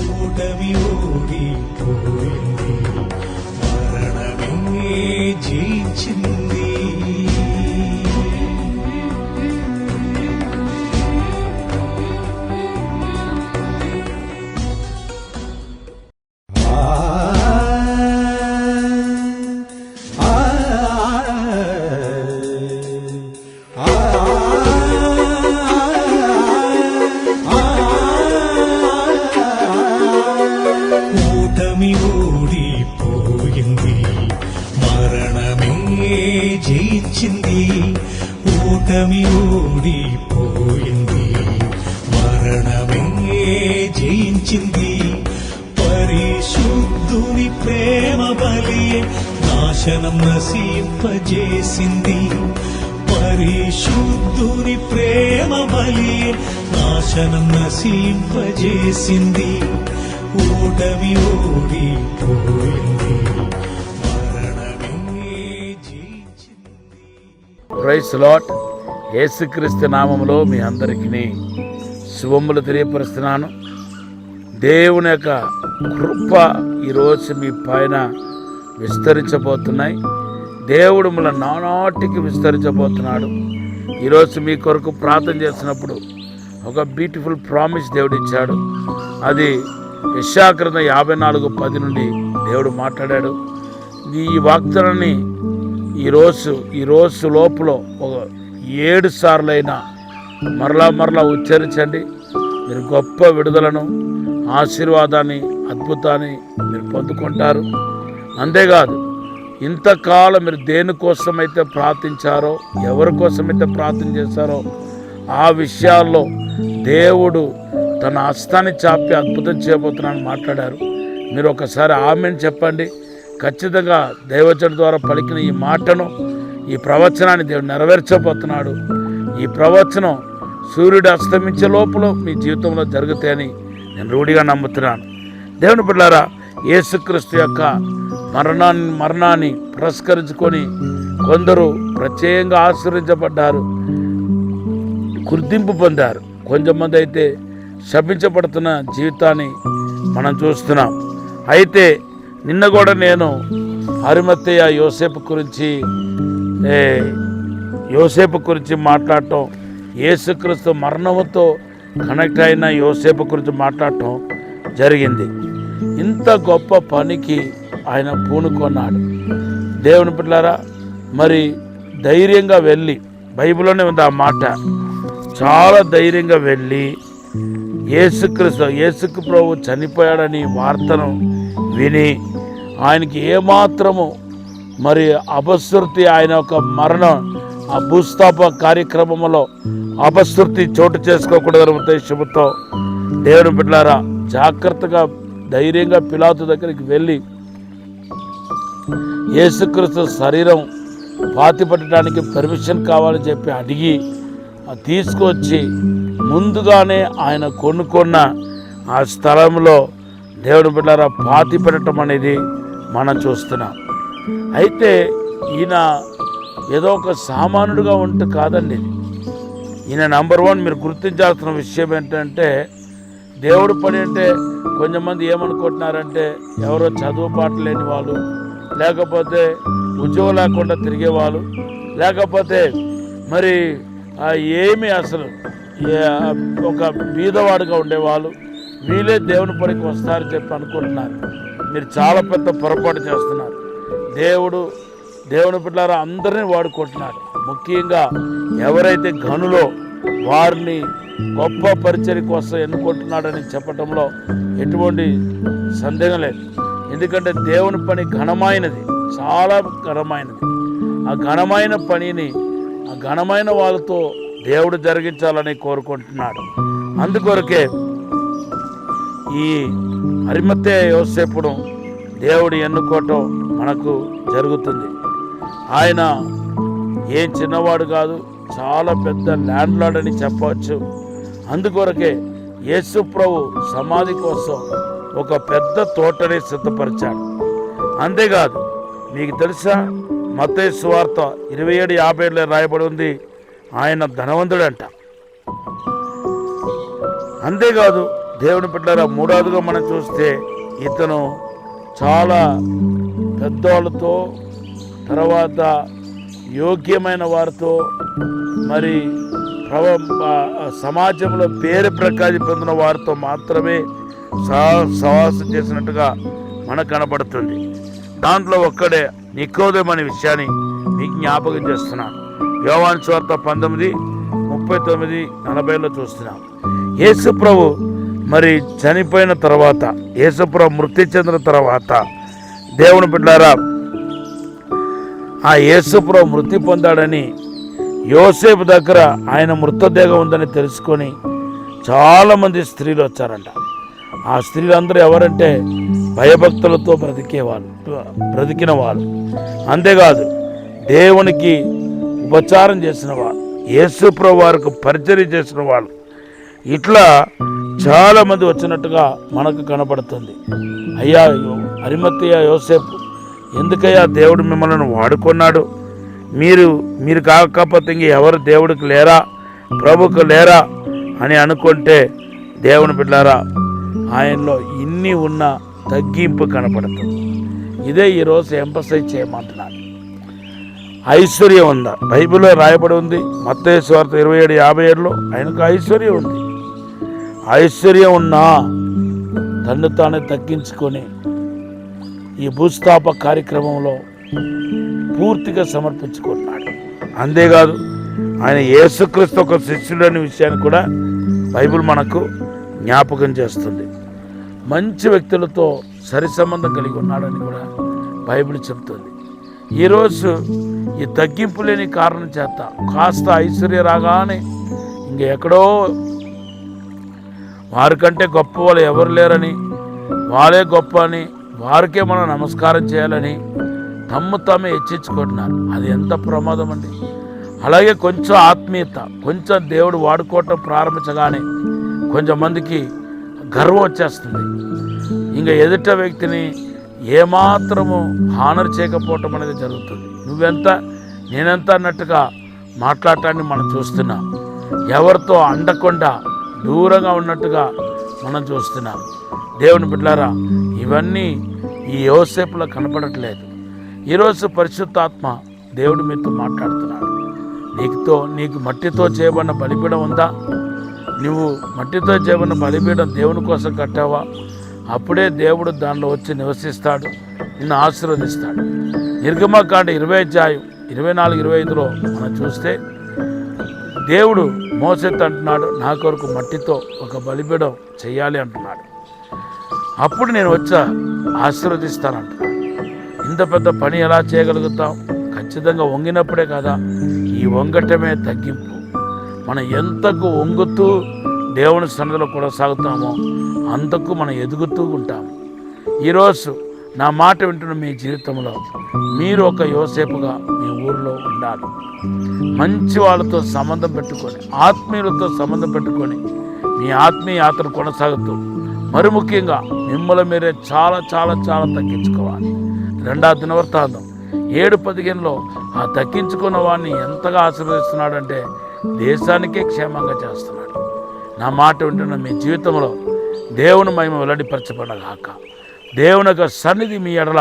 ఓటమి ఓడిపోయింది, మరణమే జయించింది. ఓటమి ఓడిపోయింది, మరణమే జయించింది. ఓటమి ఓడిపోయింది, మరణమే జయించింది. పరిశుద్ధుని ప్రేమ బలి నాశనం నశింపజేసింది. పరిశుద్ధుని ప్రేమ బలి నాశనం నశింపజేసింది. ఓటమి ఓడిపోయింది, మరణమే జయించింది. Praise lord. యేసుక్రీస్తు నామములో మీ అందరికీ శుభములు తెలియపరుస్తున్నాను. దేవుని యొక్క కృప ఈరోజు మీ పైన విస్తరించబోతున్నాయి. దేవుడు మన నానాటికి విస్తరించబోతున్నాడు. ఈరోజు మీ కొరకు ప్రార్థన చేసినప్పుడు ఒక బ్యూటిఫుల్ ప్రామిస్ దేవుడు ఇచ్చాడు. అది యెషయా గ్రంథం 54:10 నుండి దేవుడు మాట్లాడాడు. ఈ వాగ్దానాన్ని ఈరోజు లోపల ఒక 7 సార్లైనా మరలా ఉచ్చరించండి. మీరు గొప్ప విడుదలను, ఆశీర్వాదాన్ని, అద్భుతాన్ని మీరు పొందుకుంటారు. అంతేకాదు, ఇంతకాలం మీరు దేనికోసమైతే ప్రార్థించారో, ఎవరి కోసమైతే ప్రార్థన చేశారో ఆ విషయాల్లో దేవుడు తన హస్తాన్ని చాపి అద్భుతం చేయబోతున్నానని మాట్లాడారు. మీరు ఒకసారి ఆమేన్ చెప్పండి. ఖచ్చితంగా దైవజనుడి ద్వారా పలికిన ఈ మాటను, ఈ ప్రవచనాన్ని దేవుడు నెరవేర్చబోతున్నాడు. ఈ ప్రవచనం సూర్యుడు అస్తమించే లోపల మీ జీవితంలో జరుగుతాయని నేను రూఢిగా నమ్ముతున్నాను. దేవుని బిడ్డలారా, యేసుక్రీస్తు యొక్క మరణాన్ని పురస్కరించుకొని కొందరు ప్రత్యేకంగా ఆశీర్వదించబడ్డారు, గుర్తింపు పొందారు. కొంతమంది అయితే శపించబడుతున్న జీవితాన్ని మనం చూస్తున్నాం. అయితే నిన్న కూడా నేను అరిమత్తెయ యోసేపు గురించి మాట్లాడటం, యేసుక్రీస్తు మరణంతో కనెక్ట్ అయిన యోసేపు గురించి మాట్లాడటం జరిగింది. ఇంత గొప్ప పనికి ఆయన పూనుకొన్నాడు. దేవుని బిడ్డలారా, మరి ధైర్యంగా వెళ్ళి, బైబిల్లోనే ఉంది ఆ మాట, చాలా ధైర్యంగా వెళ్ళి యేసు ప్రభు చనిపోయాడని వార్తను విని ఆయనకి ఏమాత్రము మరి అపశృతి, ఆయన ఒక మరణం ఆ భూస్థాప కార్యక్రమంలో అపశృతి చోటు చేసుకోకూడదనే ఉద్దేశంతో దేవుని బిడ్డలారా జాగ్రత్తగా ధైర్యంగా పిలాతు దగ్గరికి వెళ్ళి యేసుక్రీస్తు శరీరం పాతిపెట్టడానికి పర్మిషన్ కావాలని చెప్పి అడిగి తీసుకొచ్చి ముందుగానే ఆయన కొనుక్కున్న ఆ స్థలంలో దేవుని బిడ్డలారా పాతి పెట్టడం అనేది మనం చూస్తున్నాం. అయితే ఈయన ఏదో ఒక సామాన్యుడిగా ఉంటే కాదండి. ఈయన నంబర్ 1 మీరు గుర్తించాల్సిన విషయం ఏంటంటే, దేవుడి పని అంటే కొంతమంది ఏమనుకుంటున్నారంటే ఎవరో చదువు పాట లేని వాళ్ళు, లేకపోతే ఉద్యోగం లేకుండా తిరిగేవాళ్ళు, లేకపోతే మరి ఏమి అసలు ఒక బీదవాడుగా ఉండేవాళ్ళు, వీళ్ళే దేవుని పనికి వస్తారని చెప్పి అనుకుంటున్నారు. మీరు చాలా పెద్ద పొరపాటు చేస్తున్నారు. దేవుని బిడ్డలారా అందరినీ వాడుకుంటున్నాడు. ముఖ్యంగా ఎవరైతే గనులో వారిని గొప్ప పరిచర్య కోసం ఎన్నుకుంటున్నాడని చెప్పడంలో ఎటువంటి సందేహం లేదు. ఎందుకంటే దేవుని పని ఘనమైనది, చాలా ఘనమైనది. ఆ ఘనమైన పనిని ఆ ఘనమైన వాళ్ళతో దేవుడు జరిగించాలని కోరుకుంటున్నాడు. అందుకొరకే ఈ అరిమత్తెయ యోసేపును దేవుడు ఎన్నుకోవటం మనకు జరుగుతుంది. ఆయన ఏం చిన్నవాడు కాదు, చాలా పెద్ద ల్యాండ్ లార్డ్ అని చెప్పవచ్చు. అందుకొరకే యేసు ప్రభు సమాధి కోసం ఒక పెద్ద తోటని సిద్ధపరిచాడు. అంతేకాదు, మీకు తెలుసా, మత్తయి సువార్త 27:57 రాయబడి ఉంది, ఆయన ధనవంతుడంట. అంతేకాదు, దేవుని బిడ్డలారా, మూడవదిగా మనం చూస్తే ఇతను చాలా పెద్దవాళ్ళతో, తర్వాత యోగ్యమైన వారితో, మరి సమాజంలో పేరు ప్రఖ్యాతి పొందిన వారితో మాత్రమే సహవాసం చేసినట్టుగా మనకు కనబడుతుంది. దాంట్లో ఒక్కడే నికోదేము అనే విషయాన్ని మీకు జ్ఞాపకం చేస్తున్నాను. యోహాను సువార్త 19:39-40 చూస్తున్నాం. యేసుప్రభు మరి చనిపోయిన తర్వాత, యేసుప్రభు మృతి చెందిన తర్వాత, దేవుని బిడ్డలారా, ఆ యేసుప్రభు మృతి పొందాడని యోసేపు దగ్గర ఆయన మృతదేహం ఉందని తెలుసుకొని చాలామంది స్త్రీలు వచ్చారంట. ఆ స్త్రీలందరూ ఎవరంటే భయభక్తులతో బ్రతికిన వాళ్ళు, అంతేకాదు దేవునికి ఉపచారం చేసిన వాళ్ళు, యేసుప్రభు వారికి పరిచర్య చేసిన వాళ్ళు, ఇట్లా చాలామంది వచ్చినట్టుగా మనకు కనబడుతుంది. అయ్యా అరిమత్తయ్య యోసేపు, ఎందుకయ్యా దేవుడు మిమ్మల్ని వాడుకున్నాడు? మీరు కాకపోతే ఇంక ఎవరు దేవుడికి లేరా, ప్రభుకు లేరా అని అనుకుంటే, దేవుని బిడ్డలారా, ఆయనలో ఇన్ని ఉన్న తగ్గింపు కనపడుతుంది. ఇదే ఈరోజు ఎంఫసైజ్ చేయమంటున్నాను. ఐశ్వర్యం ఉందా? బైబిల్లో రాయబడి ఉంది. మత్తయి సువార్త 27:57 ఆయనకు ఐశ్వర్యం ఉంది. ఐశ్వర్యం ఉన్నా తన్ను తానే తగ్గించుకొని ఈ భూస్థాప కార్యక్రమంలో పూర్తిగా సమర్పించుకున్నాడు. అంతేకాదు ఆయన యేసుక్రీస్తు ఒక శిష్యుడు అనే విషయాన్ని కూడా బైబిల్ మనకు జ్ఞాపకం చేస్తుంది. మంచి వ్యక్తులతో సరి సంబంధం కలిగి ఉన్నాడని కూడా బైబిల్ చెప్తుంది. ఈరోజు ఈ తగ్గింపు లేని కారణం చేత కాస్త ఐశ్వర్య రాగానే ఇంకెక్కడో వారికంటే గొప్ప వాళ్ళు ఎవరు లేరని, వాళ్ళే గొప్ప అని, వారికే మనం నమస్కారం చేయాలని తమ్ము తామే హెచ్చించుకుంటున్నారు. అది ఎంత ప్రమాదం అండి. అలాగే కొంచెం ఆత్మీయత, కొంచెం దేవుడు వాడుకోవటం ప్రారంభించగానే కొంచెం మందికి గర్వం వచ్చేస్తుంది. ఇంకా ఎదుట వ్యక్తిని ఏమాత్రము హానర్ చేయకపోవటం అనేది జరుగుతుంది. నువ్వెంత నేనెంత అన్నట్టుగా మాట్లాడటాన్ని మనం చూస్తున్నాం. ఎవరితో అండకుండా దూరంగా ఉన్నట్టుగా మనం చూస్తున్నాం. దేవుని బిడ్డలారా, ఇవన్నీ ఈ యోసేపులో కనపడట్లేదు. ఈరోజు పరిశుద్ధాత్మ దేవుడు మీతో మాట్లాడుతున్నాడు. నీకు మట్టితో చేయబడిన బలిపీఠం ఉందా? నువ్వు మట్టితో చేయబడిన బలిపీఠం దేవుని కోసం కట్టావా? అప్పుడే దేవుడు దానిలో వచ్చి నివసిస్తాడు, నిన్ను ఆశీర్వదిస్తాడు. నిర్గమకాండ 20:24-25 మనం చూస్తే దేవుడు మోసేతో అంటున్నాడు, నా కొరకు మట్టితో ఒక బలిపీఠం చెయ్యాలి అంటున్నాడు. అప్పుడు నేను వచ్చా ఆశీర్వదిస్తానంటున్నాడు. ఇంత పెద్ద పని ఎలా చేయగలుగుతాం? ఖచ్చితంగా వంగినప్పుడే కదా. ఈ వంగటమే తగ్గింపు. మనం ఎంతకు వంగుతూ దేవుని సన్నిధిలో కొనసాగుతామో అంతకు మనం ఎదుగుతూ ఉంటాము. ఈరోజు నా మాట వింటున్న మీ జీవితంలో మీరు ఒక యోసేపుగా మీ ఊరిలో ఉండాలి. మంచి వాళ్ళతో సంబంధం పెట్టుకొని, ఆత్మీయులతో సంబంధం పెట్టుకొని మీ ఆత్మీయ యాత్ర కొనసాగుతూ, మరి ముఖ్యంగా మిమ్మల్ని మీరే చాలా చాలా చాలా తగ్గించుకోవాలి. 2వ దినవృత్తాంతం 7:15 ఆ తగ్గించుకున్న వాడిని ఎంతగా ఆశీర్వదిస్తున్నాడంటే దేశానికే క్షేమంగా చేస్తున్నాడు. నా మాట వింటున్న మీ జీవితంలో దేవుని మహిమ వెల్లడిపరచబడగాక, దేవుని యొక్క సన్నిధి మీ ఎడల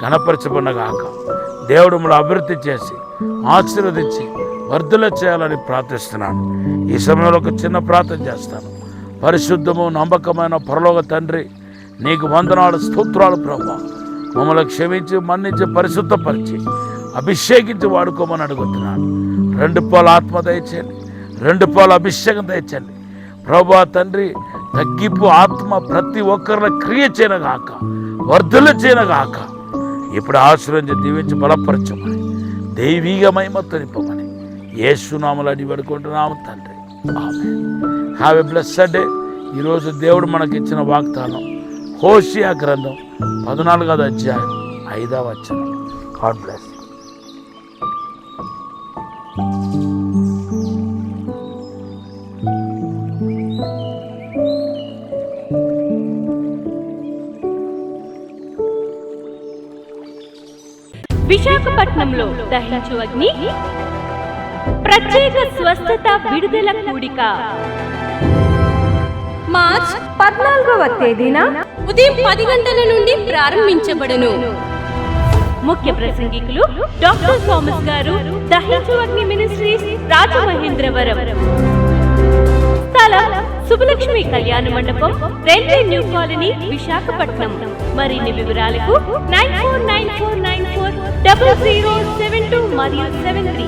ఘనపరచబడగాక, దేవుడు మిమ్మల్ని అభివృద్ధి చేసి ఆశీర్వదించి వర్ధల చేయాలని ప్రార్థిస్తున్నాను. ఈ సమయంలో ఒక చిన్న ప్రార్థన చేస్తాను. పరిశుద్ధము నమ్మకమైన పరలోక తండ్రి, నీకు వందనాలు, స్తోత్రాలు ప్రభువా. మమ్మల్ని క్షమించి, మన్నించి, పరిశుద్ధపరిచి, అభిషేకించి వాడుకోమని అడుగుతున్నాను. 2 పాలు ఆత్మ దయచేయండి, 2 పాలు అభిషేకం దయచేయండి ప్రభువా తండ్రి. తగ్గింపు ఆత్మ ప్రతి ఒక్కరిని క్రియ చేయనగాక, వర్ధల చేయనగాక. ఇప్పుడు ఆశీర్వదించి దీవించి బలపరచమని, దైవీగ మహిమతో నింపమని యేసునామములో అడిగి వేడుకుంటున్నాము తండ్రి. ఆమేన్. Have a blessed day. ఈరోజు దేవుడు మనకిచ్చిన వాగ్దానం హోషియా గ్రంథం 14వ అధ్యాయం 5వ వచనం. God bless. విశాఖపట్నంలో దహించు అగ్ని ప్రత్యేక స్వస్థత విడుదల కూడిక మార్చ్ 14వ తేదీన ఉదయం 10 గంటల నుండి ప్రారంభించబడును. ముఖ్య ప్రసంగికులు డాక్టర్ థామస్ గారు, దహించు అగ్ని మినిస్ట్రీస్, రాజమహేంద్రవరం. స్థలం శుభలక్ష్మి కళ్యాణ మండపం, రైల్వే న్యూ కాలనీ, విశాఖపట్నం. మరిన్ని వివరాలకు 9494940072 మరియు 73